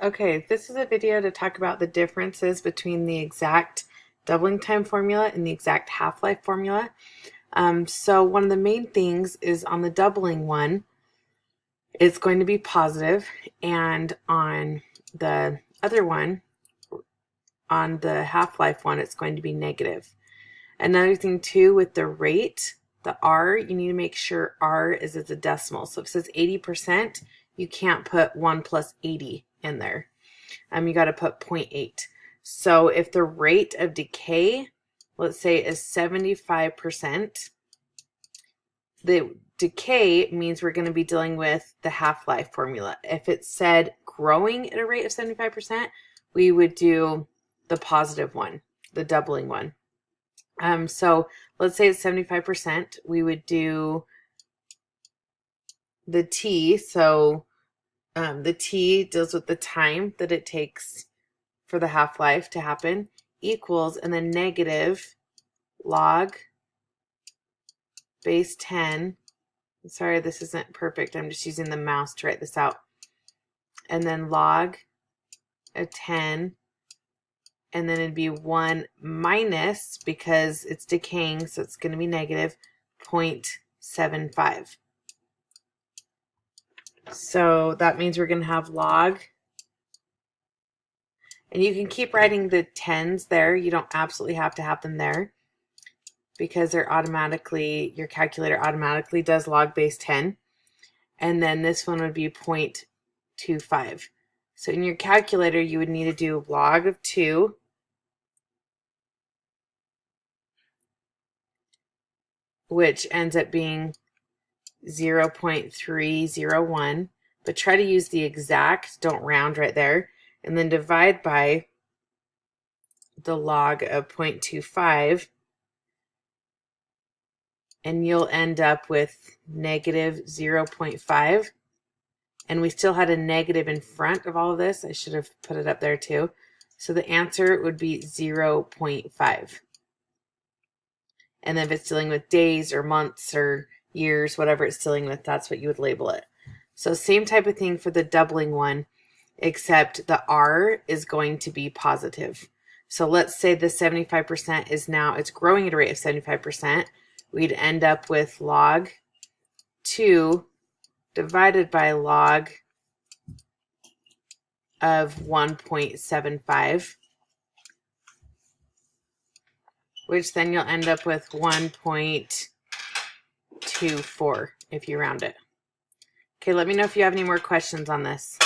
Okay, this is a video to talk about the differences between the exact doubling time formula and the exact half-life formula. So one of the main things is on the doubling one, it's going to be positive, and on the other one, on the half-life one, it's going to be negative. Another thing too with the rate, the R, you need to make sure R is as a decimal. So if it says 80%, you can't put 1 plus 80 in there. You got to put 0.8. So if the rate of decay, let's say, is 75%, the decay means we're going to be dealing with the half-life formula. If it said growing at a rate of 75%, we would do the positive one, the doubling one. So let's say it's 75%, we would do the T. So the T deals with the time that it takes for the half-life to happen, equals, and then negative log base 10. Sorry, this isn't perfect. I'm just using the mouse to write this out. And then log of 10. And then it'd be 1 minus, because it's decaying, so it's going to be negative, 0.75. So that means we're going to have log. And you can keep writing the tens there. You don't absolutely have to have them there, because they're automatically, your calculator automatically does log base 10. And then this one would be 0.25. So in your calculator, you would need to do log of 2, which ends up being 0.301, but try to use the exact, don't round right there, and then divide by the log of 0.25, and you'll end up with negative 0.5. And we still had a negative in front of all of this. I should have put it up there too. So the answer would be 0.5. And then if it's dealing with days or months or years, whatever it's dealing with, that's what you would label it. So same type of thing for the doubling one, except the R is going to be positive. So let's say the 75% is now, it's growing at a rate of 75%. We'd end up with log 2 divided by log of 1.75, which then you'll end up with 1.24 if you round it. Okay, let me know if you have any more questions on this.